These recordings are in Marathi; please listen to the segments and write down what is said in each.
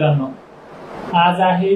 मित्रांनो, आज आहे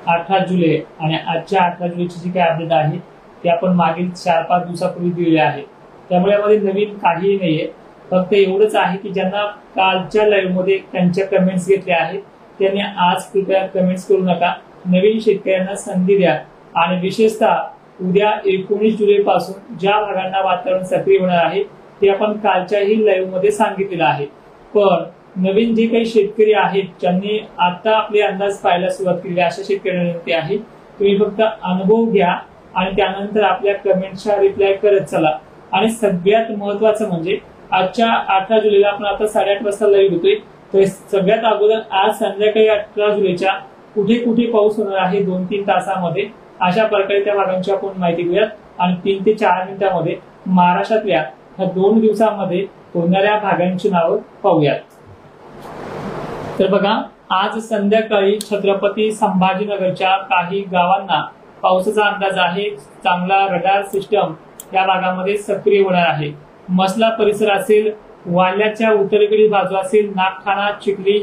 18 जुलै आणि आजच्या 18 जुलैची जी काही अपडेट आहे ती आपण मागील 4-5 दिवसापूर्वी दिलेली आहे। त्यामुळे यामध्ये नवीन काहीही नाहीये, फक्त एवढंच आहे की ज्यांना कालच्या लाईव्ह मध्ये त्यांच्या कमेंट्स घेतल्या आहेत त्यांनी आज कृपया कमेंट्स करू नका, नवीन शेतकऱ्यांना संधी द्या आणि विशेषतः उद्या 19 जुलै पासून ज्या भागांना वातावरण सक्रिय होणार आहे ते आपण कालच्याही लाईव्ह मध्ये सांगितलेलं आहे। पण नवीन जे काही शेतकरी आहेत ज्यांनी आता आपले अंदाज पाहायला सुरुवात केली अशा शेतकऱ्यांना विनंती आहे तुम्ही फक्त अनुभव घ्या आणि त्यानंतर आपल्या कमेंटचा रिप्लाय करत चला। आणि सगळ्यात महत्त्वाचं म्हणजे आजच्या 18 जुलैला आपण आता 8:30 वाजता लाईव्ह होतोय, तर सगळ्यात अगोदर आज संध्याकाळी 18 जुलैच्या कुठे कुठे पाऊस होणार आहे 2-3 तासामध्ये अशा प्रकारे त्या भागांची आपण माहिती घेऊयात आणि 3 ते 4 मिनिटांमध्ये महाराष्ट्रातल्या ह्या 2 दिवसांमध्ये होणाऱ्या भागांची नावं पाहूयात। तर बघा, आज संध्याकाळी छत्रपती संभाजीनगरच्या काही गावांना पावसाचा अंदाज आहे। चांगला रडार सिस्टम या भागामध्ये सक्रिय होणार आहे। मसला परिसर असेल, वाल्याच्या उत्तरेकडील बाजू असेल, नागठाणा, चिखली,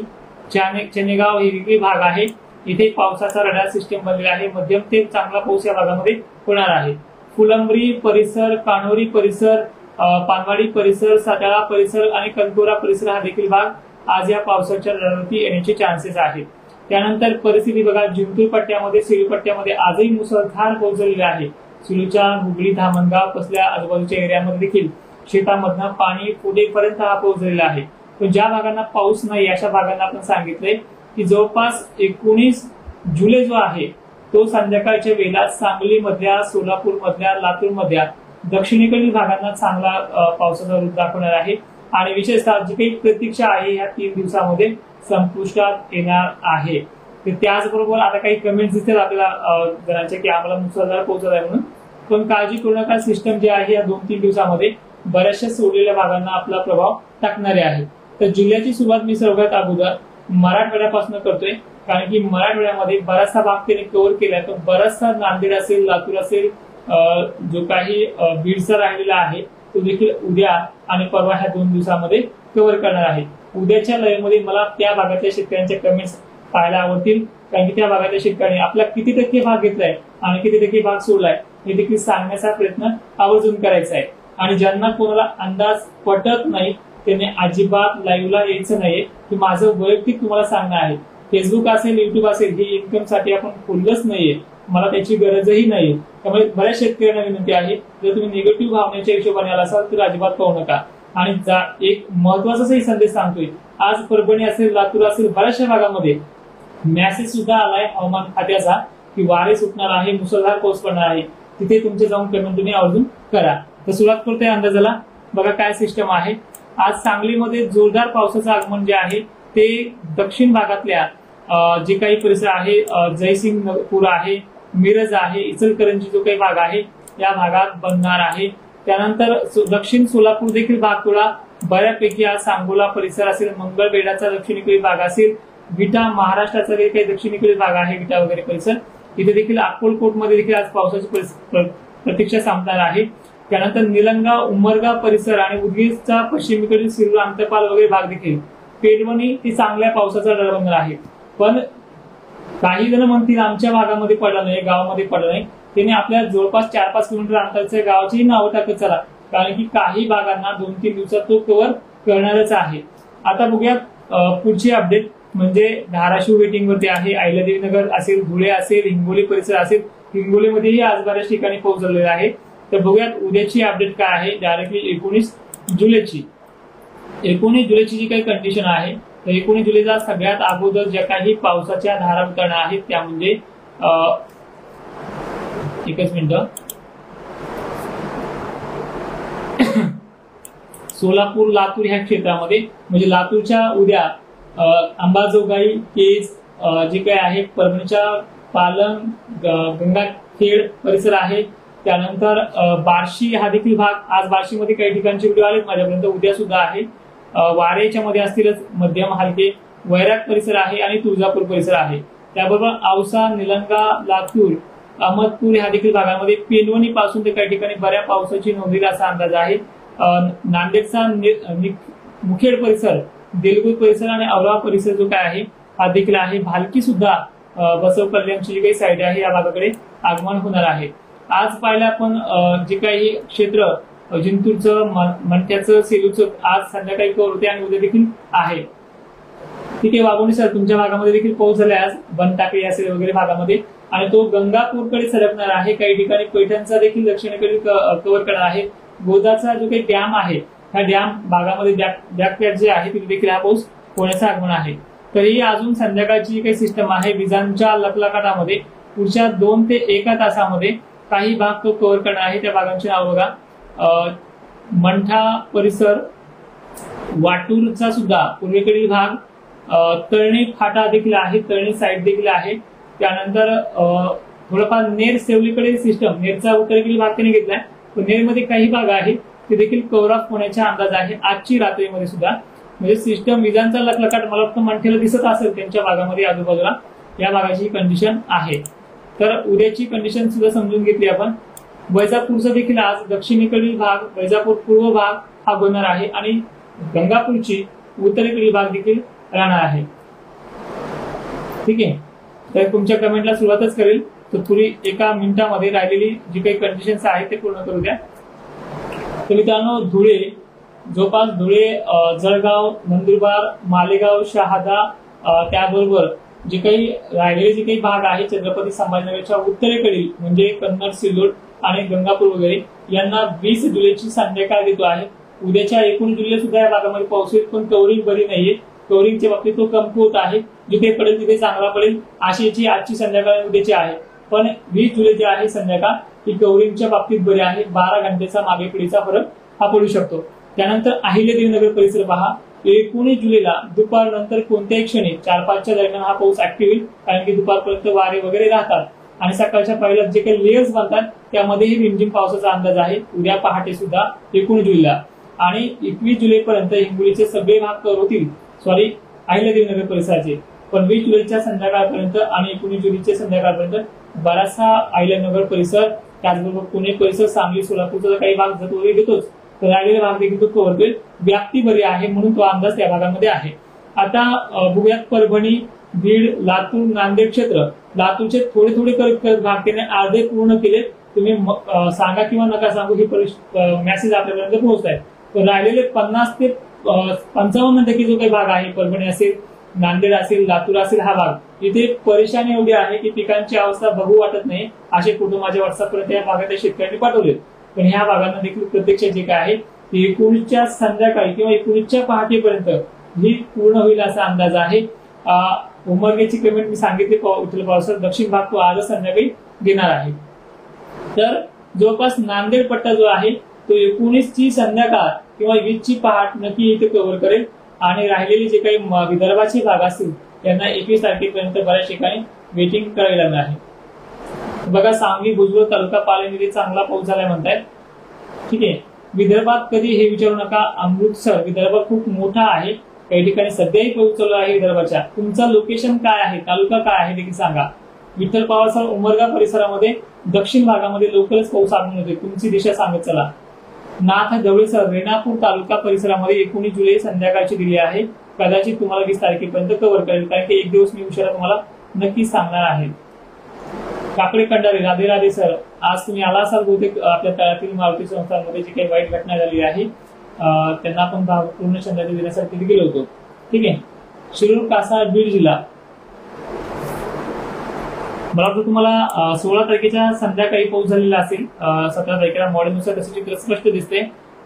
चनेगाव ही भाग आहे, इथे पावसाचा रडार सिस्टम बनलेला आहे। मध्यम ते चांगला पाऊस या भागामध्ये होणार आहे। फुलंब्री परिसर, कान्होरी परिसर, पानवाडी परिसर, सातारा परिसर आणि कंटोरा परिसर हा देखील भाग आज या पावसाच्या रडारवरती येण्याचे चान्सेस आहेत। त्यानंतर परिस्थिती बघा, जिंतूर पट्ट्यामध्ये, सिलू पट्ट्यामध्ये आजही मुसळधार पाऊस झालेला आहे। सिलूच्या हुगली, धामणगाव, कसल्या आजूबाजूच्या एरियामध्ये देखील शेतामधनं पाणी फुटेपर्यंत हा पाऊस झालेला आहे। पण ज्या भागांना पाऊस नाही अशा भागांना आपण सांगितलंय की जवळपास 19 जुलै जो आहे तो संध्याकाळच्या वेळेला सांगली मधल्या, सोलापूर मधल्या, लातूर मधल्या दक्षिणेकडील भागांना चांगला पावसाचा रूप दाखवणार आहे आणि विशेषतः जी काही प्रतीक्षा आहे ह्या 3 दिवसामध्ये संपुष्टात येणार आहे। तर त्याचबरोबर आता काही कमेंट्स दिसतात आपल्याला जणांचे की आम्हाला मुसळधार पाऊस आहे म्हणून, पण काळजी करू नका, सिस्टम जे आहे या 2-3 दिवसामध्ये बऱ्याचशा सोडलेल्या भागांना आपला प्रभाव टाकणारे आहे। तर जिल्ह्याची सुरुवात मी सर्वात अगोदर मराठवाड्यापासून करतोय, कारण की मराठवाड्यामध्ये बराचसा भाग त्यांनी कव्हर केलाय। तो बराचसा नांदेड असेल, लातूर असेल, जो काही बीडचा राहिलेला आहे तो देखील उद्या आणि परवा ह्या 2 दिवसामध्ये कव्हर करणार आहे। उद्याच्या लाईव्ह मध्ये मला त्या भागातल्या शेतकऱ्यांचे कमेंट्स पाहायला आवडतील, कारण की त्या भागातल्या शेतकऱ्यांनी आपला किती टक्के भाग घेतलाय आणि किती टक्के भाग सोडलाय हे देखील सांगण्याचा प्रयत्न आवर्जून करायचा आहे। आणि ज्यांना कोणाला अंदाज पटत नाही त्यांनी अजिबात लाईव्हला यायचं नाहीये, की माझं वैयक्तिक तुम्हाला सांगणं आहे। फेसबुक असेल, युट्यूब असेल, हे इन्कम साठी आपण खोललंच नाहीये, मला त्याची गरजही नाही। त्यामुळे बऱ्याच शेतकऱ्यांना विनंती आहे, जर तुम्ही निगेटिव्ह भावनेच्या हिशोबाने आला असाल तर अजिबात पाहू नका। आणि एक महत्वाचाही संदेश सांगतोय, आज परभणी असेल, लातूर असेल, बऱ्याचशा भागामध्ये मेसेज सुद्धा आलाय हवामान खात्याचा की वारे सुटणार आहे, मुसळधार पाऊस पडणार आहे। तिथे तुमचे जाऊन कमेंट तुम्ही आवर्जून करा। तर सुरुवात करतोय अंदाजाला। बघा काय सिस्टम आहे। आज सांगलीमध्ये जोरदार पावसाचं आगमन जे आहे ते दक्षिण भागातल्या जे काही परिसर आहे, जयसिंगपूर आहे, मिरज आहे, इचलकरंजी जो काही भाग आहे या भागात बनणार आहे। त्यानंतर दक्षिण सोलापूर देखील भाग थोडा बऱ्यापैकी आज सांगोला परिसर असेल, मंगळवेढाचा दक्षिणेकडील भाग असेल, विटा महाराष्ट्राचा काही दक्षिणेकडील भाग आहे विटा वगैरे परिसर, इथे देखील अक्कलकोट मध्ये देखील आज पावसाची प्रतीक्षा साधणार आहे। त्यानंतर निलंगा, उमरगा परिसर आणि उदगीरचा पश्चिमेकडील सिल्लोड, अंतपाल वगैरे भाग देखील, पेडवणी ती चांगल्या पावसाचा डर बनणार आहे। पण काही जण म्हणतील आमच्या भागामध्ये पडला नाही, गावामध्ये पडला नाही, त्यांनी आपल्या जवळपास 4-5 किलोमीटर अंतराच्या गावाची नावं टाकत चला, कारण की काही भागांना 2-3 दिवसात तो कव्हर करणारच आहे। आता बघूया पुढची अपडेट म्हणजे धाराशिव वेटिंग वरती आहे, अहिल्यादेवीनगर असेल, धुळे असेल, हिंगोली परिसर असेल, हिंगोलीमध्येही आज बऱ्याच ठिकाणी पाऊस झालेला आहे। तर बघूयात उद्याची अपडेट काय आहे डायरेक्टली 19 जुलैची। 19 जुलैची जी काही कंडिशन आहे तर 19 जुलैला सगळ्यात अगोदर ज्या काही पावसाच्या धारा उतरणार आहेत त्या म्हणजे एकच मिनिट, सोलापूर, लातूर ह्या क्षेत्रामध्ये म्हणजे लातूरच्या उद्या अंबाजोगाई, केज जे काही आहे, परभणीच्या पालम, गंगाखेड परिसर आहे, त्यानंतर बार्शी हा देखील भाग, आज बार्शीमध्ये काही ठिकाणचे व्हिडिओ आलेत माझ्यापर्यंत, उद्या सुद्धा आहे। वारेच्या मध्ये असतीलच मध्यम हलके, वैराग परिसर आहे आणि तुळजापूर परिसर आहे। त्याबरोबर औसा, निलंगा, लातूर, अहमदपूर ह्या देखील भागामध्ये पेनवणी पासून ते काही ठिकाणी बऱ्या पावसाची नोंदीला असा अंदाज आहे। नांदेडचा मुखेड परिसर, देलगूर परिसर आणि औरवा परिसर जो काय आहे हा देखील आहे. भालकी सुद्धा बसव कल्याणची जी काही साईड आहे या भागाकडे आगमन होणार आहे. आज पाहिलं आपण जे काही क्षेत्र जिंतूरचं, मंठ्याचं, सेलूचं आज संध्याकाळी कव्हर होते आणि उद्या देखील आहे. ठीक आहे वाघोली सर, तुमच्या भागामध्ये देखील पाऊस झाला आज बनटाकळी असेल वगैरे भागामध्ये, आणि तो गंगापूरकडे सरकणार आहे. काही ठिकाणी पैठणचा देखील दक्षिणेकडे कव्हर करणार आहे. गोदाचा जो काही डॅम आहे, ह्या डॅम भागामध्ये बॅकपॅच जे आहे तिथे देखील हा पाऊस होण्याचं आगमन आहे. तरीही अजून संध्याकाळची जी काही सिस्टम आहे विजांच्या लखलखाटामध्ये पुढच्या 2 ते 1 तासामध्ये काही भाग तो कव्हर करणार आहे. त्या भागांची नाव बघा, मंठा परिसर, वाटूरचा सुद्धा पूर्वेकडील भाग, तळणी फाटा देखील आहे, तळणी साईड देखील आहे. त्यानंतर थोडंफार नेर सेवलीकडे सिस्टम, नेरचा उत्तरेकडील भाग त्याने घेतलाय, पण नेरमध्ये काही भाग आहे ते देखील कव्हर अप होण्याचा अंदाज आहे आजची रात्रीमध्ये सुद्धा. म्हणजे सिस्टम विजांचा लखलखाट मला वाटतं मंठेला दिसत असेल त्यांच्या भागामध्ये आजूबाजूला, या भागाची कंडिशन आहे. तर उद्याची कंडिशन सुद्धा समजून घेतली आपण. वैजापूरचा देखील आज दक्षिणेकडील भाग, वैजापूर पूर्व भाग हा बनणार आहे आणि गंगापूरची उत्तरेकडील भाग देखील राहणार आहे. ठीक आहे, तर तुमच्या कमेंटला सुरुवातच करेल. तर थोडी 1 मिनिटामध्ये राहिलेली जी काही कंडिशन्स आहेत ते पूर्ण करू द्या. तर मित्रांनो, धुळे जवळपास धुळे, जळगाव, नंदुरबार, मालेगाव, शहादा, त्याबरोबर जे काही राहिलेले जे काही भाग आहे छत्रपती संभाजीनगरच्या उत्तरेकडील म्हणजे कन्नड, सिल्लोड आणि गंगापूर वगैरे यांना 20 जुलैची संध्याकाळ देतो आहे. उद्याच्या 19 जुलै सुद्धा या भागामध्ये पाऊस होईल, पण कव्हरिंग बरी नाहीये. कव्हरिंगच्या बाबतीत तो कमकुवत आहे. जिथे पडेल तिथे चांगला पडेल अशी आजची संध्याकाळ उद्याची आहे. पण 20 जुलै जे आहे संध्याकाळ ही कव्हरिंगच्या बाबतीत बरी आहे. 12 घंटेचा मागे पुढेचा फरक हा पडू शकतो. त्यानंतर अहिल्यादेवीनगर परिसर पहा, 19 जुलैला दुपारनंतर कोणत्याही क्षणी 4-5च्या दरम्यान हा पाऊस ऍक्टिव्ह होईल, कारण की दुपारपर्यंत वारे वगैरे राहतात आणि सकाळच्या पहिल्या जे काही लेयर्स बनतात त्यामध्येही रिमझिम पावसाचा अंदाज आहे उद्या पहाटे सुद्धा 19 जुलैला. आणि 21 जुलैपर्यंत हिंगोलीचे सगळे भाग कव्हर होतील, सॉरी अहिल्यादेवीनगर परिसराचे. पण 20 जुलैच्या संध्याकाळपर्यंत आणि 19 जुलैच्या संध्याकाळपर्यंत बराचसा अहिल्यानगर परिसर, त्याचबरोबर पुणे परिसर, सांगली, सोलापूरचा काही भाग जत वगैरे घेतोच, तर राहिलेला भाग देखील तो कव्हर करेल. व्याप्ती बरी आहे म्हणून तो अंदाज त्या भागामध्ये आहे. आता बघूयात परभणी, बीड, लातूर, नांदेड क्षेत्र. लातूरचे थोडे थोडे करत भाग त्याने अर्धे पूर्ण केले. तुम्ही सांगा किंवा नका सांगू ही मेसेज आपल्यापर्यंत पोहोचताय. तर राहिलेले 50 ते 55% जो काही भाग आहे, परभणी असेल, नांदेड असेल, लातूर असेल, हा भाग इथे परेशानी एवढी आहे की पिकांची अवस्था बघू वाटत नाही. असे फोटो माझ्या व्हॉट्सअपपर्यंत या भागातल्या शेतकऱ्यांनी पाठवले. पण ह्या भागांना देखील प्रत्यक्ष जे काय आहे ते 19च्या संध्याकाळी किंवा 19च्या पहाटेपर्यंत ही पूर्ण होईल असा अंदाज आहे. उमरगेची कमेंट मी सांगितली, विठ्ठल पावसाळा दक्षिण भाग तो आज संध्याकाळी देणार आहे. तर जवळपास नांदेड पट्टा जो आहे तो 19ची संध्याकाळ किंवा 20ची पहाट नक्की इथे कव्हर करेल. आणि राहिलेले जे काही विदर्भाचे भाग असतील त्यांना 21 तारखेपर्यंत बऱ्याच ठिकाणी वेटिंग करावी लागणार आहे. बघा, सांगली, भुजबळ तालुका, पालघर चांगला पाऊस झालाय म्हणतायत. ठीक आहे, विदर्भात कधी हे विचारू नका. अमृतसर विदर्भ खूप मोठा आहे, काही ठिकाणी सध्याही पाऊस चालू आहे विदर्भाच्या. तुमचं लोकेशन काय आहे, तालुका काय आहे देखील सांगा. विठ्ठल पवार उमरगा परिसरामध्ये दक्षिण भागामध्ये लवकरच पाऊस आगमन होते, तुमची दिशा सांगत चला. नाथ जवळसर रेणापूर तालुका परिसरामध्ये 19 जुलै संध्याकाळची दिली आहे. कदाचित तुम्हाला 20 तारखेपर्यंत कव्हर करेल, कारण की 1 दिवस मी उशिरा तुम्हाला नक्की सांगणार आहे. काकडे कंडारे, राधे राधे सर. आज तुम्ही आला असाल बहुतेक आपल्या तळातील मारुती संस्थांमध्ये जी काही वाईट घटना झाली आहे त्यांना आपण पूर्ण श्रद्धांजली देण्यासाठी तिथे गेलो होतो. ठीक आहे, शिरूर, कासार, बीड जिल्हा. मला वाटतं तुम्हाला 16 तारखेच्या संध्याकाळी पाऊस झालेला असेल. 17 तारखेला मॉडेलनुसार तसे चित्र स्पष्ट दिसते.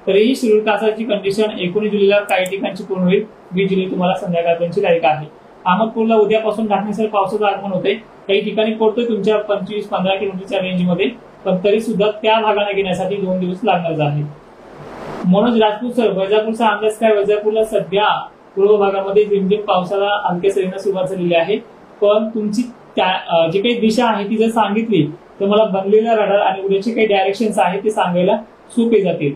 तरीही शिरूर कासारची कंडिशन 19 जुलैला काही ठिकाणची पूर्ण होईल. 20 जुलै तुम्हाला संध्याकाळपर्यंतची तारीख आहे. अहमदपूरला उद्यापासून ढाकणीसर पावसाचं आगमन होते. काही ठिकाणी पडतोय तुमच्या 25-15 किलोमीटरच्या रेंजमध्ये, पण तरी सुद्धा त्या भागाला घेण्यासाठी 2 दिवस लागणार आहे. मनोज राजपूत सर, वैजापूरचा अंदाज काय? वैजापूरला सध्या पूर्व भागामध्ये रिमझिम पावसाला हलक्या सरीनं सुरुवात झालेली आहे. पण तुमची जी काही दिशा आहे ती जर सांगितली तर मला बनलेला रडार आणि उद्याचे काही डायरेक्शन्स आहेत ते सांगायला सोपे जातील.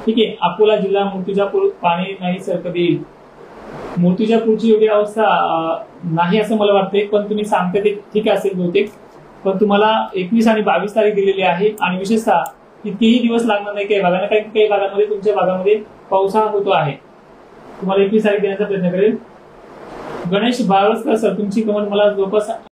ठीक आहे, अकोला जिल्हा, मूर्तिजापूर पाणी नाही सर कधी येईल. मूर्तिजापूरची एवढी अवस्था नाही असं मला वाटतंय, पण तुम्ही सांगता ते ठीक असेल बहुतेक. पण तुम्हाला 21 आणि 22 तारीख दिलेली आहे आणि विशेषतः इतकेही दिवस लागणार नाही काही भागांना, कारण काही भागांमध्ये तुमच्या भागामध्ये पाऊस हा होतो आहे. तुम्हाला 21 तारीख देण्याचा प्रयत्न करेल. गणेश बाळवस्कर सर, तुमची कमेंट मला जवळपास